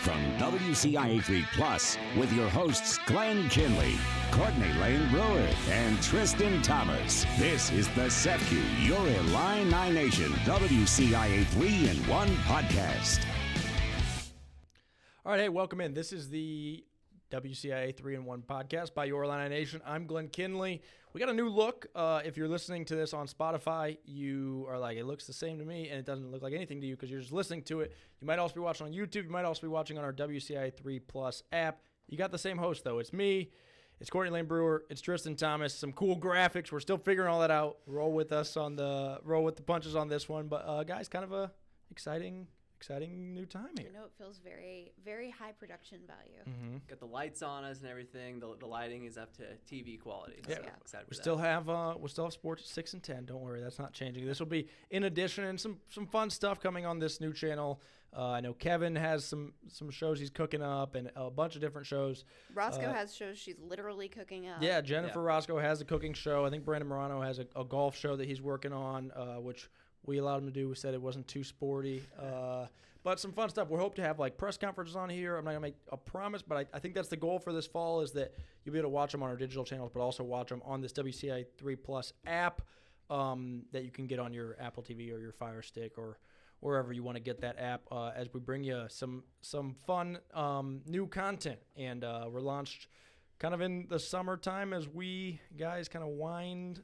from WCIA 3 Plus with your hosts Glenn Kinley, Courtney Lane Brewer, and Tristan Thomas. This is the SEFCU, your Illini Nation, WCIA 3 in 1 podcast. All right, hey, welcome in. This is the WCIA 3 in 1 podcast by Your Illini Nation. I'm Glenn Kinley. We got a new look. If you're listening to this on Spotify, you are like, it looks the same to me, and it doesn't look like anything to you because you're just listening to it. You might also be watching on YouTube. You might also be watching on our WCIA 3 Plus app. You got the same host, though. It's me. It's Courtney Lane Brewer. It's Tristan Thomas. Some cool graphics. We're still figuring all that out. Roll with the punches on this one. But, guys, kind of a exciting new time here. I know it feels very, very high production value. Mm-hmm. Got the lights on us and everything. The lighting is up to TV quality. Yeah, so I'm excited for we that. still have sports at 6 and 10. Don't worry, that's not changing. This will be in addition and some fun stuff coming on this new channel. I know Kevin has some shows he's cooking up and a bunch of different shows. Roscoe has shows she's literally cooking up. Yeah, Jennifer Roscoe has a cooking show. I think Brandon Morano has a golf show that he's working on, which we allowed him to do. We said it wasn't too sporty. But some fun stuff. We hope to have like press conferences on here. I'm not going to make a promise, but I think that's the goal for this fall is that you'll be able to watch them on our digital channels, but also watch them on this WCIA 3 Plus app that you can get on your Apple TV or your Fire Stick or wherever you want to get that app as we bring you some fun new content. And we're launched kind of in the summertime as we guys kind of wind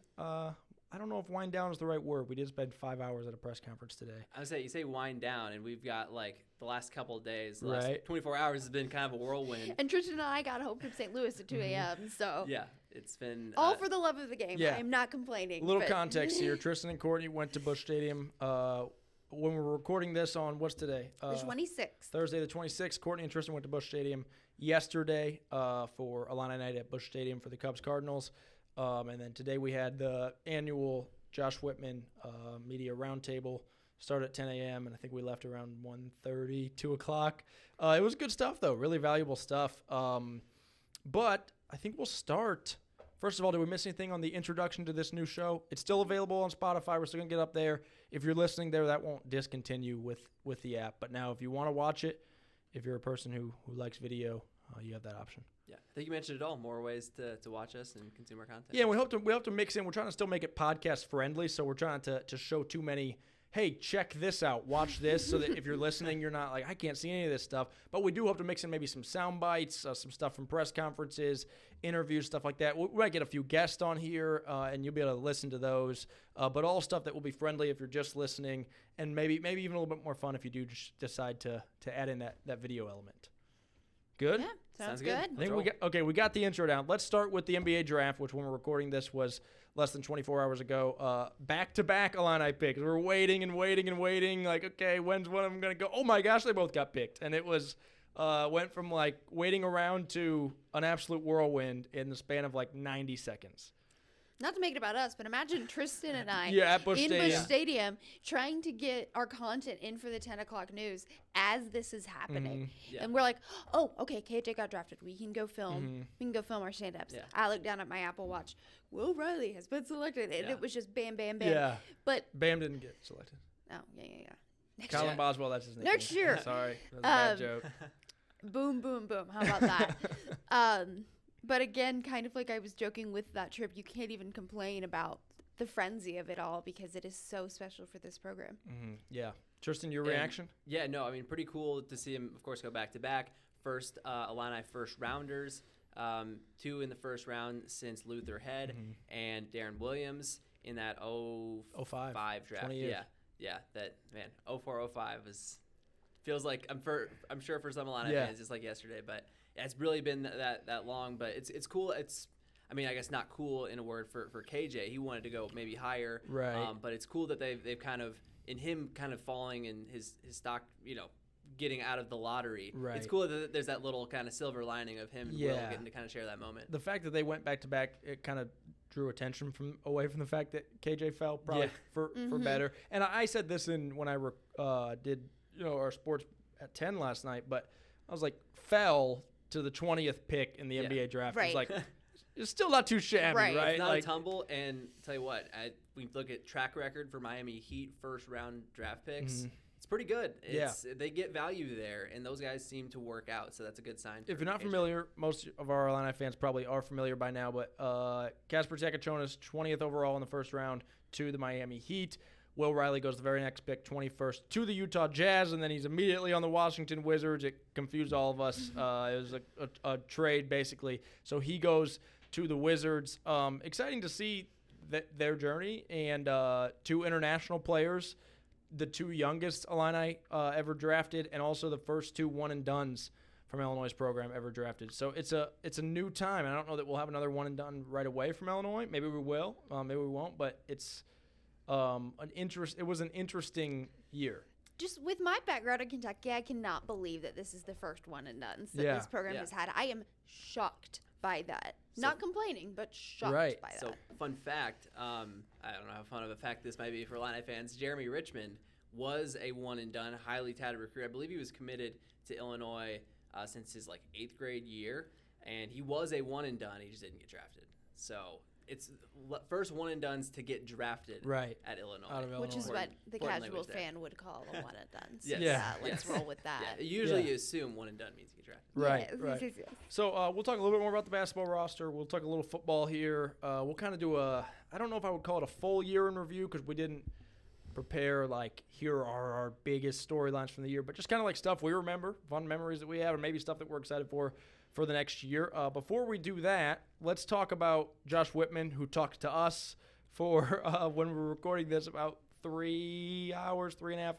I don't know if wind down is the right word. We did spend 5 hours at a press conference today. I would say you say wind down, and we've got like the last couple of days, the Right. last 24 hours has been kind of a whirlwind. And Tristan and I got home from St. Louis at 2 a.m., so Yeah, it's been all for the love of the game. Yeah. I am not complaining. A little but- context here. Tristan and Courtney went to Busch Stadium. When we're recording this on, what's today? The 26th. Thursday the 26th. Courtney and Tristan went to Busch Stadium yesterday for Illini Night at Busch Stadium for the Cubs-Cardinals. And then today we had the annual Josh Whitman media roundtable. Started at 10 a.m. and I think we left around 1:30, 2 o'clock. It was good stuff, though. Really valuable stuff. But I think we'll start. First of all, did we miss anything on the introduction to this new show? It's still available on Spotify. We're still going to get up there. If you're listening there, that won't discontinue with the app. But now if you want to watch it, if you're a person who likes video, you have that option. Yeah, I think you mentioned it all. More ways to watch us and consume our content. Yeah, we hope to mix in. We're trying to still make it podcast friendly, so we're trying to show too many. Hey, check this out, watch this, so that if you're listening, you're not like, I can't see any of this stuff. But we do hope to mix in maybe some sound bites, some stuff from press conferences, interviews, stuff like that. We might get a few guests on here, and you'll be able to listen to those. But all stuff that will be friendly if you're just listening, and maybe even a little bit more fun if you do just decide to add in that video element. Good? Yeah, sounds good. I think we got the intro down. Let's start with the NBA draft, which when we're recording this was less than 24 hours ago. Back-to-back Illini picks. We were waiting and waiting and waiting. Like, okay, when's one of them going to go? Oh, my gosh, they both got picked. And it was went from, like, waiting around to an absolute whirlwind in the span of, like, 90 seconds. Not to make it about us, but imagine Tristan and I at Busch in Stadium. Busch Stadium trying to get our content in for the 10 o'clock news as this is happening. Yeah. And we're like, oh, okay, KJ got drafted. We can go film. Mm-hmm. We can go film our stand-ups. Yeah. I looked down at my Apple Watch. Will Riley has been selected. And Yeah. it was just bam, bam, bam. Yeah. But, Bam didn't get selected. oh, yeah. Next Colin year. Boswell, that's his name. Next year. Sorry. That was a bad joke. Boom, boom, boom. How about that? But again, kind of like I was joking with that trip, you can't even complain about the frenzy of it all because it is so special for this program. Mm-hmm. Yeah. Tristan, your And, reaction? Yeah, no, I mean, pretty cool to see him, of course, go back-to-back. First Illini first-rounders, 2 in the first round since Luther Head and Darren Williams in that 05 draft. 20 years. Yeah, that, man, 04-05 feels like, I'm sure for some Illini Yeah. fans, it's like yesterday, but it's really been that long. But it's cool. It's, I mean, I guess not cool in a word for KJ. He wanted to go maybe higher. Right. But it's cool that they've kind of, in him kind of falling in his stock, getting out of the lottery. Right. It's cool that there's that little kind of silver lining of him and Will getting to kind of share that moment. The fact that they went back to back, it kind of drew attention away from the fact that KJ fell probably for better. And I said this when I did our sports at 10 last night, but I was like, fell to the 20th pick in the NBA draft. Right. It was like, it's still not too shabby, Right. right? It's not like, a tumble, and tell you what, we look at track record for Miami Heat first round draft picks. It's pretty good. They get value there, and those guys seem to work out, so that's a good sign. If you're not familiar, most of our Illini fans probably are familiar by now, but Kasper Takachonis, 20th overall in the first round to the Miami Heat. Will Riley goes the very next pick, 21st, to the Utah Jazz, and then he's immediately on the Washington Wizards. It confused all of us. It was a trade, basically. So he goes to the Wizards. Exciting to see their journey, and 2 international players, the 2 youngest Illini ever drafted, and also the first 2 one-and-dones from Illinois' program ever drafted. So it's a new time. I don't know that we'll have another one-and-done right away from Illinois. Maybe we will. Maybe we won't. But it's it was an interesting year. Just with my background in Kentucky, I cannot believe that this is the first one-and-dones that this program has had. I am shocked by that. Not complaining, but shocked by that. So, fun fact, I don't know how fun of a fact this might be for Illini fans. Jeremy Richmond was a one-and-done, highly touted recruit. I believe he was committed to Illinois since his 8th grade year, and he was a one-and-done. He just didn't get drafted. So it's first one-and-dones to get drafted at Illinois. Which is what the casual fan would call a one-and-done. So let's roll with that. Yeah. Usually you assume one-and-done means you get drafted. Right. So we'll talk a little bit more about the basketball roster. We'll talk a little football here. We'll kind of do I don't know if I would call it a full year in review because we didn't prepare here are our biggest storylines from the year, but just kind of stuff we remember, fun memories that we have, or maybe stuff that we're excited for the next year. Before we do that, let's talk about Josh Whitman, who talked to us for when we were recording this about 3.5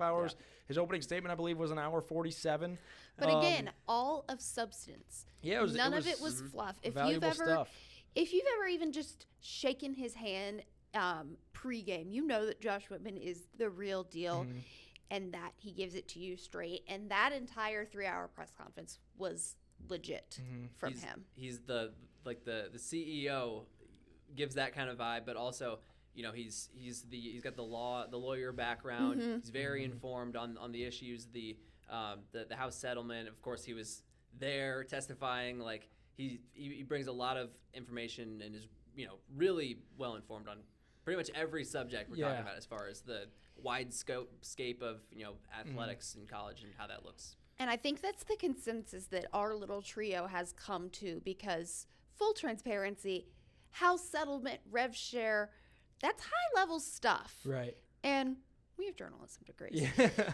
hours. Yeah. His opening statement, I believe, was an hour 47. But again, all of substance. Yeah, none of it was fluff. If you've ever even just shaken his hand pregame, you know that Josh Whitman is the real deal, and that he gives it to you straight. And that entire 3-hour press conference was legit from him. He's the CEO, gives that kind of vibe, but also he's got the lawyer background. He's very informed on the issues, the House settlement. Of course, he was there testifying. He brings a lot of information and is really well informed on pretty much every subject we're talking about as far as the wide scope of athletics in college and how that looks. And I think that's the consensus that our little trio has come to, because full transparency, house settlement, rev share, that's high-level stuff. Right. And we have journalism degrees.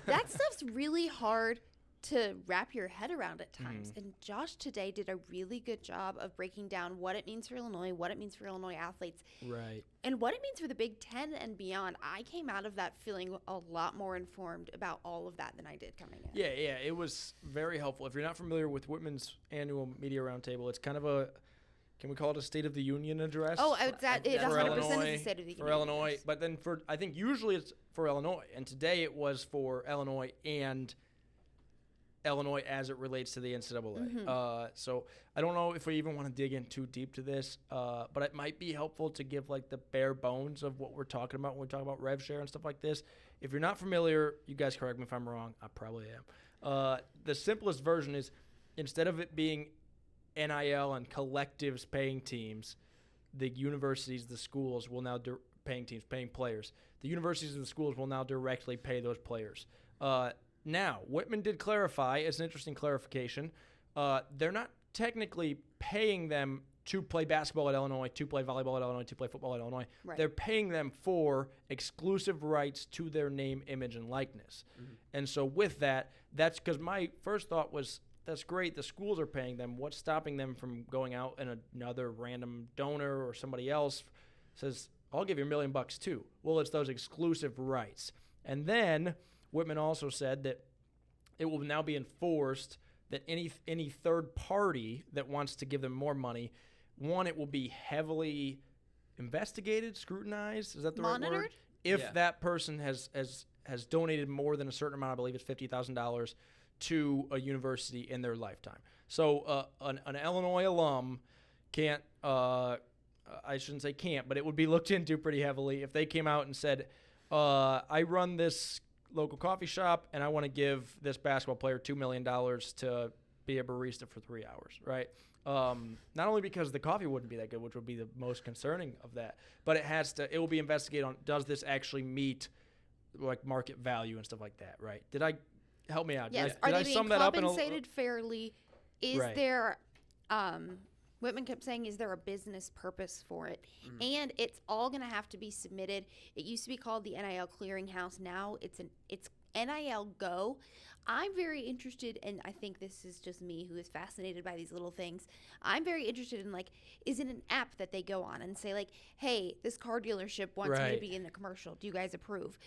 That stuff's really hard to wrap your head around at times. And Josh today did a really good job of breaking down what it means for Illinois, what it means for Illinois athletes, and what it means for the Big Ten and beyond. I came out of that feeling a lot more informed about all of that than I did coming in. Yeah, it was very helpful. If you're not familiar with Whitman's annual media roundtable, it's kind of can we call it a State of the Union address? Oh, it 100% is a State of the Union. For Illinois, but then I think usually it's for Illinois, and today it was for Illinois and Illinois as it relates to the NCAA. So I don't know if we even want to dig in too deep to this, but it might be helpful to give the bare bones of what we're talking about when we talk about rev share and stuff like this. If you're not familiar, you guys correct me if I'm wrong. I probably am. The simplest version is, instead of it being NIL and collectives paying teams, the universities, the schools will now paying players. The universities and the schools will now directly pay those players. Now, Whitman did clarify, it's an interesting clarification, they're not technically paying them to play basketball at Illinois, to play volleyball at Illinois, to play football at Illinois. Right. They're paying them for exclusive rights to their name, image, and likeness. And so with that, that's because my first thought was, that's great, the schools are paying them. What's stopping them from going out and another random donor or somebody else says, I'll give you $1 million too? Well, it's those exclusive rights. And then Whitman also said that it will now be enforced that any third party that wants to give them more money, one, it will be heavily investigated, scrutinized. Is that the right word? If that person has donated more than a certain amount, I believe it's $50,000, to a university in their lifetime. So an Illinois alum can't, I shouldn't say can't, but it would be looked into pretty heavily if they came out and said, I run this local coffee shop, and I want to give this basketball player $2 million to be a barista for 3 hours, right? Not only because the coffee wouldn't be that good, which would be the most concerning of that, but it will be investigated on, does this actually meet like market value and stuff like that, right? Did I help me out? Yes. Did Are I they being sum that up in compensated fairly? Is Right. there, Whitman kept saying, is there a business purpose for it? And it's all going to have to be submitted. It used to be called the NIL Clearinghouse. Now it's NIL Go. I'm very interested, and I think this is just me who is fascinated by these little things. I'm very interested in, like, is it an app that they go on and say, like, hey, this car dealership wants me to Right. be in a commercial. Do you guys approve?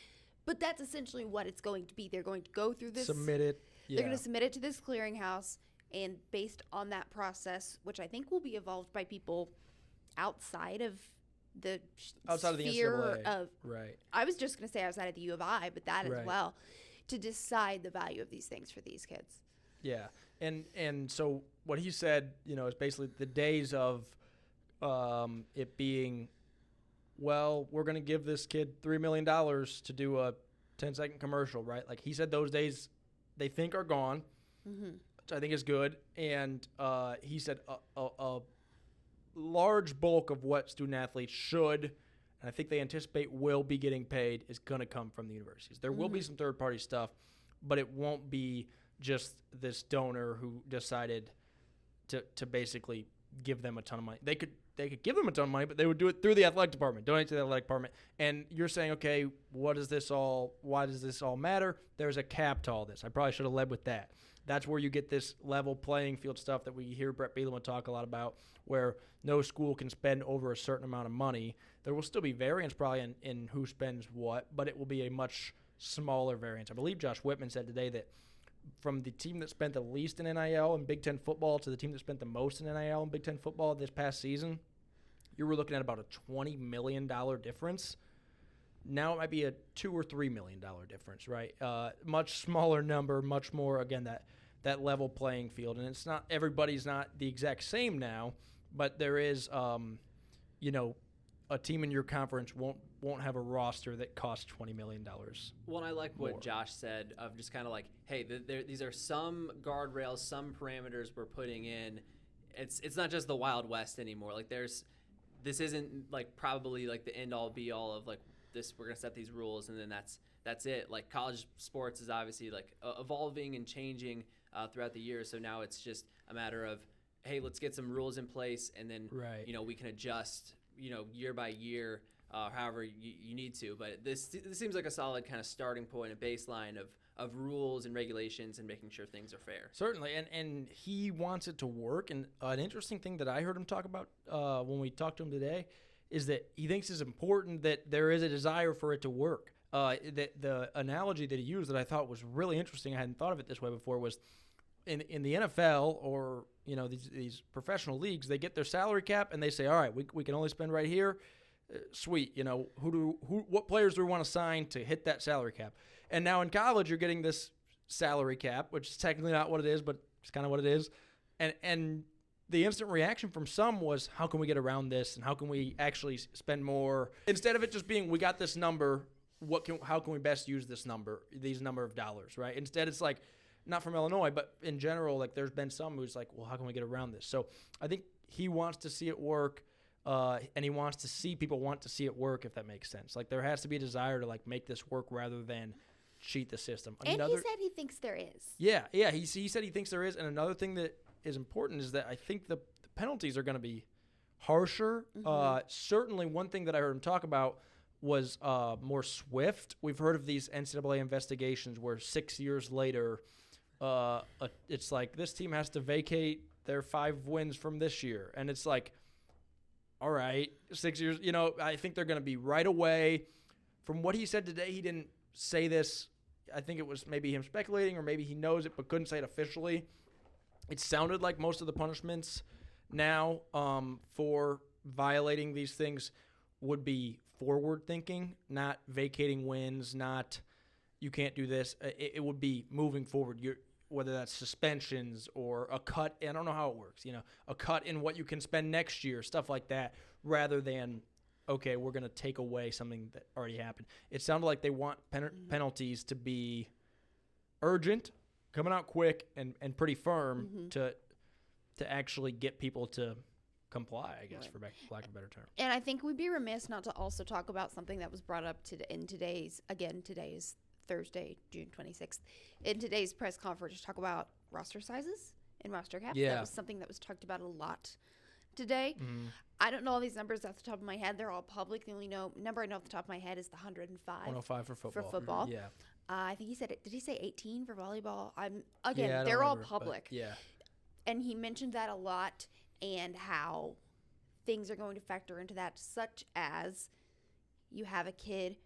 But that's essentially what it's going to be. They're going to go through this. submit it? Yeah. They're going to submit it to this clearinghouse, and based on that process, which I think will be evolved by people outside of the Outside of the sphere NCAA. of, Right. I was just going to say outside of the U of I, but that Right. as well, to decide the value of these things for these kids. Yeah, and so what he said, is basically the days of it being, well, we're going to give this kid $3 million to do a 10-second commercial, right? Like he said, those days they think are gone, which I think is good. And he said a large bulk of what student athletes should, and I think they anticipate will be getting paid, is going to come from the universities. There will be some third-party stuff, but it won't be just this donor who decided to basically give them a ton of money. They could give them a ton of money, but they would do it through the athletic department, donate to the athletic department. And you're saying, okay, why does this all matter? There's a cap to all this. I probably should have led with that. That's where you get this level playing field stuff that we hear Brett Bielema talk a lot about, where no school can spend over a certain amount of money. There will still be variance probably in who spends what, but it will be a much smaller variance. I believe Josh Whitman said today that from the team that spent the least in NIL in Big Ten football to the team that spent the most in NIL in Big Ten football this past season, you were looking at about a $20 million difference. Now it might be a $2 or $3 million difference, right? Much smaller number, much more, again, that level playing field. And it's not, everybody's not the exact same now, but there is, a team in your conference won't have a roster that costs $20 million. Well, and I like what more. Josh said of just kind of like, hey, these are some guardrails, some parameters we're putting in. It's not just the Wild West anymore. Like this isn't like probably like the end all be all of like this. We're gonna set these rules and then that's it. Like college sports is obviously like evolving and changing throughout the years. So now it's just a matter of, hey, let's get some rules in place and then Right. We can adjust year by year. However you need to, but this seems like a solid kind of starting point, a baseline of rules and regulations and making sure things are fair. Certainly, and he wants it to work. And an interesting thing that I heard him talk about when we talked to him today is that he thinks it's important that there is a desire for it to work. The analogy that he used that I thought was really interesting, I hadn't thought of it this way before, was in the NFL or these professional leagues, they get their salary cap and they say, all right, we can only spend right here. Sweet, what players do we want to sign to hit that salary cap? And now in college, you're getting this salary cap, which is technically not what it is, but it's kind of what it is. And the instant reaction from some was, how can we get around this? And how can we actually spend more? Instead of it just being, we got this number, how can we best use these number of dollars, right? Instead, it's like, not from Illinois, but in general, like there's been some who's like, well, how can we get around this? So I think he wants to see it work. And he wants to see people want to see it work, if that makes sense. Like there has to be a desire to like make this work rather than cheat the system. And he said he thinks there is. Yeah. He said he thinks there is. And another thing that is important is that I think the penalties are going to be harsher. Certainly one thing that I heard him talk about was more swift. We've heard of these NCAA investigations where 6 years later, it's like this team has to vacate their 5 wins from this year. And it's like, all right, 6 years, I think they're going to be right away. From what he said today, he didn't say this. I think it was maybe him speculating or maybe he knows it but couldn't say it officially. It sounded like most of the punishments now for violating these things would be forward thinking, not vacating wins, not you can't do this. It would be moving forward. Whether that's suspensions or a cut, I don't know how it works, a cut in what you can spend next year, stuff like that, rather than, okay, we're going to take away something that already happened. It sounded like they want penalties to be urgent, coming out quick, and pretty firm to actually get people to comply, I guess, Right. for lack of a better term. And I think we'd be remiss not to also talk about something that was brought up today is Thursday, June 26th. In today's press conference, talk about roster sizes and roster caps. Yeah. That was something that was talked about a lot today. Mm-hmm. I don't know all these numbers off the top of my head. They're all public. The only number I know off the top of my head is the 105. 105 for football. For football. Yeah. I think he said it. Did he say 18 for volleyball? Yeah, I don't they're all remember, but public. Yeah. And he mentioned that a lot and how things are going to factor into that, such as you have a kid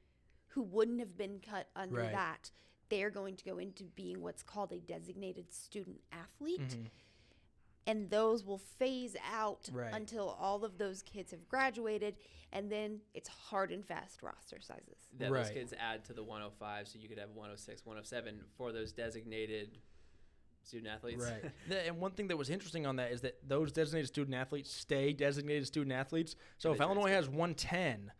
who wouldn't have been cut under Right. that. They're going to go into being what's called a designated student athlete. Mm-hmm. And those will phase out Right. until all of those kids have graduated, and then it's hard and fast roster sizes. That Right. those kids add to the 105, so you could have 106, 107 for those designated student athletes. Right. And one thing that was interesting on that is that those designated student athletes stay designated student athletes. So if They Illinois transfer. has 110,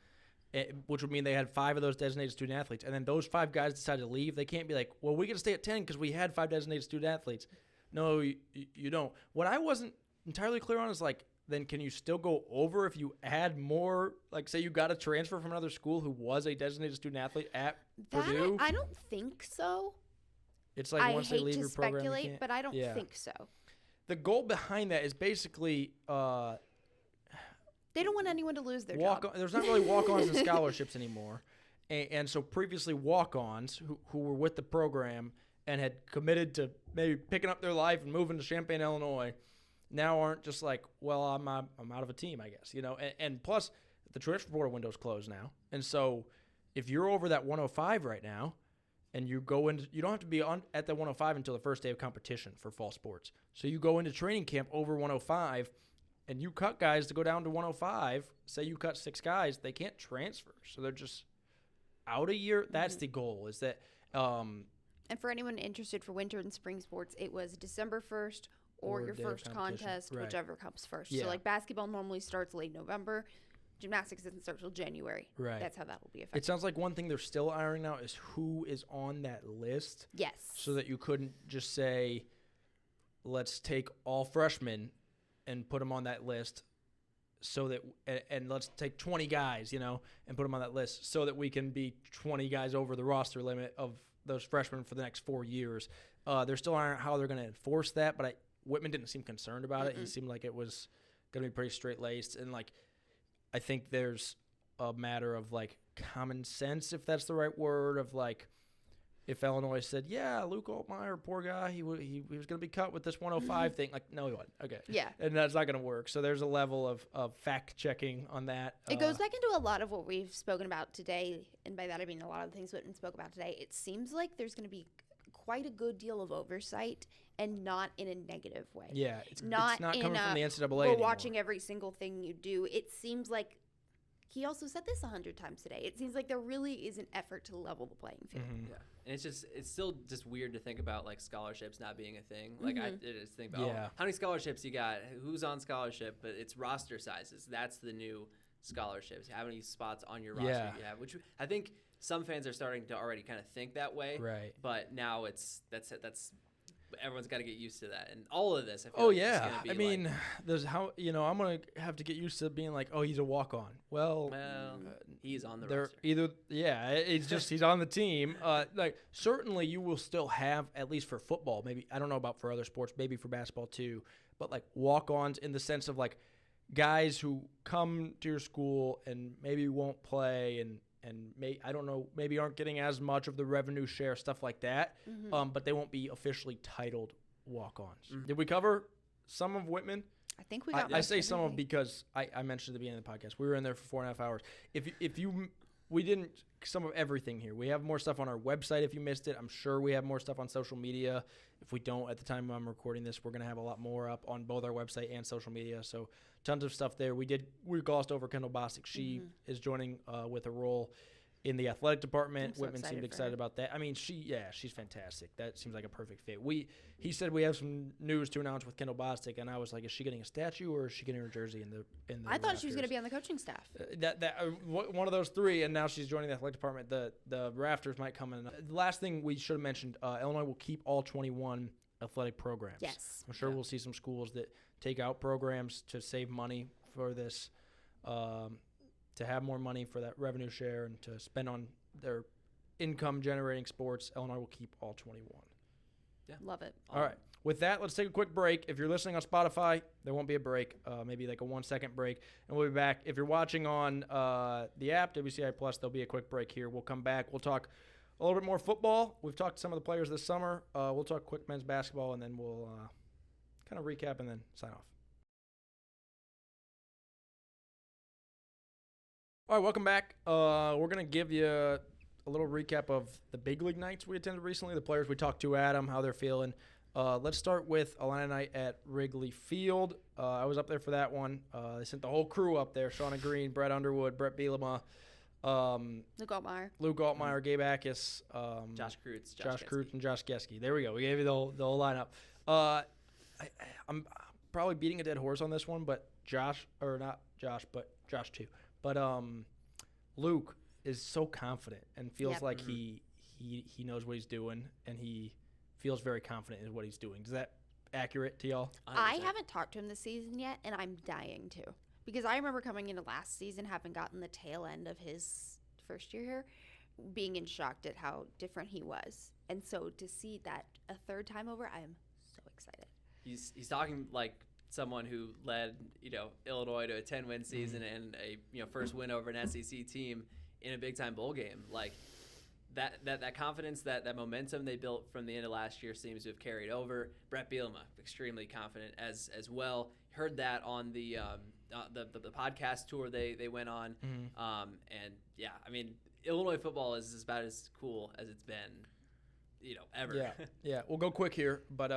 which would mean they had 5 of those designated student athletes, and then those 5 guys decide to leave, they can't be like, well, we get to stay at 10 because we had 5 designated student athletes. No, you don't. What I wasn't entirely clear on is, like, then can you still go over if you add more? Like, say you got a transfer from another school who was a designated student athlete at Purdue? I don't think so. It's like I once they hate leave to your program, you speculate, can't- but I don't Yeah. think so. The goal behind that is basically They don't want anyone to lose their walk. job. There's not really walk-ons and scholarships anymore, and so previously walk-ons who were with the program and had committed to maybe picking up their life and moving to Champaign, Illinois, now aren't just like, well, I'm out of a team, I guess, And plus, the transfer portal window's closed now, and so if you're over that 105 right now, and you go into, you don't have to be at that 105 until the first day of competition for fall sports. So you go into training camp over 105. And you cut guys to go down to 105, say you cut 6 guys, they can't transfer. So they're just out a year. That's the goal, is that And for anyone interested for winter and spring sports, it was December 1st or your day of first competition. contest, Right. whichever comes first. Yeah. So, like, basketball normally starts late November. Gymnastics doesn't start till January. Right. That's how that will be affected. it sounds like one thing they're still ironing out is who is on that list, Yes. so that you couldn't just say, let's take all freshmen and put them on that list, so that and let's take 20 guys, and put them on that list, so that we can be 20 guys over the roster limit of those freshmen for the next 4 years. They're still ironing out how they're going to enforce that, but Whitman didn't seem concerned about it. He seemed like it was going to be pretty straight-laced, and I think there's a matter of common sense, if that's the right word, of if Illinois said, yeah, Luke Altmaier, poor guy, he was going to be cut with this 105 thing. No, he wasn't. Okay. Yeah. And that's not going to work. So there's a level of fact-checking on that. It goes back into a lot of what we've spoken about today, and by that I mean a lot of the things Whitman spoke about today. It seems like there's going to be quite a good deal of oversight, and not in a negative way. Yeah, it's Not not in coming from the NCAA we're anymore. watching every single thing you do. It seems like he also said this 100 times today. It seems like there really is an effort to level the playing field. Mm-hmm. Yeah, and it's still just weird to think about scholarships not being a thing. I just think about Yeah. how many scholarships you got, who's on scholarship, but it's roster sizes. That's the new scholarships. How many spots on your roster Yeah. you have, which I think some fans are starting to already kind of think that way. Right. But now that's everyone's got to get used to that, and all of this. I feel Oh, like is yeah. gonna be I mean, there's I'm going to have to get used to being like, oh, he's a walk-on. Well, he's on the they're roster. it's just he's on the team. Certainly you will still have, at least for football, maybe, I don't know about for other sports, maybe for basketball too, but walk-ons in the sense of guys who come to your school and maybe won't play and I don't know, maybe aren't getting as much of the revenue share, stuff like that, but they won't be officially titled walk-ons. Did we cover some of Whitman? I think we got. I say most some of everything. because I mentioned at the beginning of the podcast, we were in there for 4.5 hours. We didn't some of everything here. We have more stuff on our website if you missed it. I'm sure we have more stuff on social media. If we don't, at the time I'm recording this, we're going to have a lot more up on both our website and social media. So tons of stuff there. We glossed over Kendall Bostic. She is joining with a role in the athletic department. I'm so Whitman excited seemed for excited her. about that. I mean, she's fantastic. That seems like a perfect fit. He said we have some news to announce with Kendall Bostic, and I was like, is she getting a statue or is she getting her jersey in the I thought she was going to rafters? be on the coaching staff. One of those three, and now she's joining the athletic department. The rafters might come in. The last thing we should have mentioned: Illinois will keep all 21 athletic programs. Yes. I'm sure we'll see some schools that take out programs to save money for this, to have more money for that revenue share and to spend on their income-generating sports. Illinois will keep all 21. Yeah. Love it. All right. With that, let's take a quick break. If you're listening on Spotify, there won't be a break, maybe like a 1-second break, and we'll be back. If you're watching on the app, WCIA Plus, there'll be a quick break here. We'll come back. We'll talk a little bit more football. We've talked to some of the players this summer. We'll talk quick men's basketball, and then we'll kind of recap and then sign off. All right, welcome back. We're going to give you a little recap of the big league nights we attended recently, the players we talked to, Adam, how they're feeling. Let's start with Illini night at Wrigley Field. I was up there for that one. They sent the whole crew up there: Shauna Green, Brett Underwood, Brett Bielema, Luke Altmaier, Gabe Akis, Josh Kreutz, Josh Kreutz, and Josh Geske. There we go. We gave you the whole lineup. I'm probably beating a dead horse on this one, but Josh too. But Luke is so confident and feels like he knows what he's doing, and he feels very confident in what he's doing. Is that accurate to y'all? 100%. I haven't talked to him this season yet, and I'm dying to. Because I remember coming into last season, having gotten the tail end of his first year here, being in shock at how different he was. And so to see that a third time over, I am so excited. He's talking like someone who led, Illinois to a 10-win season and a first win over an SEC team in a big-time bowl game. Like, that confidence, that momentum they built from the end of last year seems to have carried over. Brett Bielema, extremely confident as well. Heard that on the podcast tour they went on. And yeah, I mean, Illinois football is about as cool as it's been, ever. Yeah. We'll go quick here, but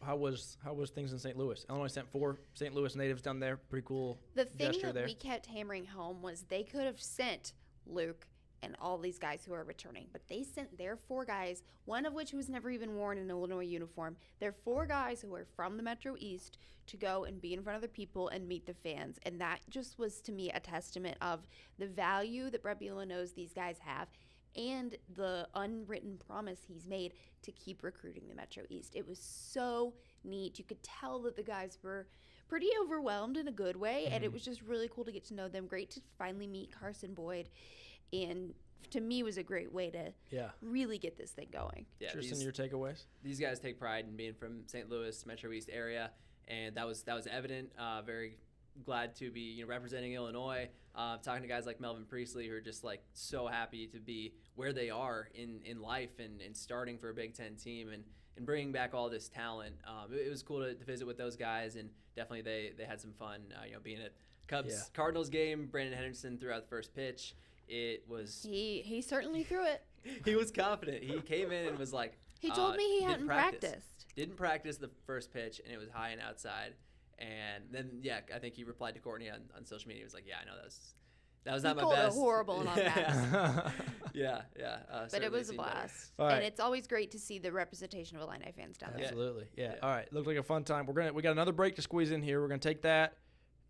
how was things in St. Louis? Illinois sent 4 St. Louis natives down there. Pretty cool. The thing gesture that there. we kept hammering home was they could have sent Luke and all these guys who are returning, but they sent their 4 guys, one of which was never even worn an Illinois uniform. They're 4 guys who are from the Metro East to go and be in front of the people and meet the fans, and that just was to me a testament of the value that Brett Bielema knows these guys have and the unwritten promise he's made to keep recruiting the Metro East. It was so neat. You could tell that the guys were pretty overwhelmed in a good way, and it was just really cool to get to know them. Great to finally meet Carson Boyd, and to me was a great way to really get this thing going. Yeah, Tristan, your takeaways? These guys take pride in being from St. Louis, Metro East area, and that was evident. Very glad to be representing Illinois. Talking to guys like Melvin Priestley, who are just like so happy to be where they are in life and starting for a Big Ten team and bringing back all this talent. It was cool to visit with those guys, and definitely they had some fun. Being at Cardinals game, Brandon Henderson threw out the first pitch. It was he certainly threw it. He was confident. He came in and was like, he told me he hadn't practiced. Didn't practice the first pitch, and it was high and outside. And then, I think he replied to Courtney on social media. He was like, I know that was not my best. He called it horrible and all that. Yeah. But it was a blast. Right. And it's always great to see the representation of Illini fans down there. Absolutely. Yeah. All right. Looked like a fun time. We got another break to squeeze in here. We're gonna take that.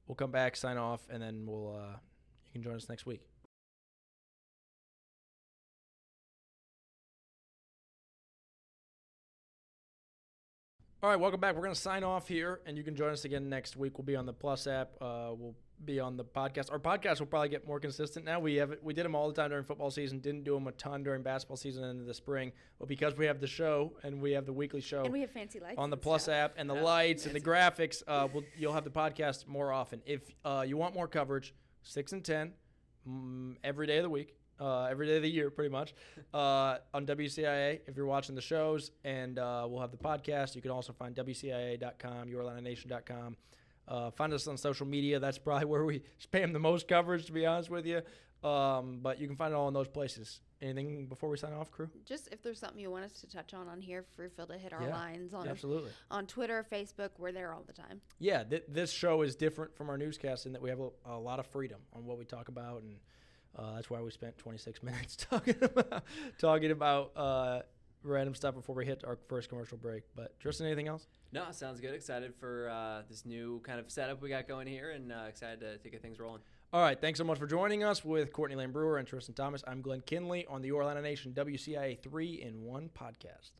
We'll come back, sign off, and then you can join us next week. All right, welcome back. We're going to sign off here, and you can join us again next week. We'll be on the Plus app. We'll be on the podcast. Our podcast will probably get more consistent now. We did them all the time during football season, didn't do them a ton during basketball season and into the spring. But because we have the show and we have the weekly show And we have fancy lights on the and Plus stuff. app and the lights and the graphics, you'll have the podcast more often. If you want more coverage, 6 and 10 every day of the week. Every day of the year, pretty much, on WCIA if you're watching the shows, and we'll have the podcast. You can also find WCIA.com, YourIlliniNation.com. Find us on social media. That's probably where we spam the most coverage, to be honest with you. But you can find it all in those places. Anything before we sign off, crew? Just if there's something you want us to touch on here, feel to hit our lines on absolutely. On Twitter, Facebook. We're there all the time. Yeah, this show is different from our newscast in that we have a lot of freedom on what we talk about, and that's why we spent 26 minutes talking about random stuff before we hit our first commercial break. But Tristan, anything else? No, sounds good. Excited for this new kind of setup we got going here, and excited to get things rolling. All right, thanks so much for joining us with Courtney Lane Brewer and Tristan Thomas. I'm Glenn Kinley on the Your Illini Nation WCIA 3-in-1 podcast.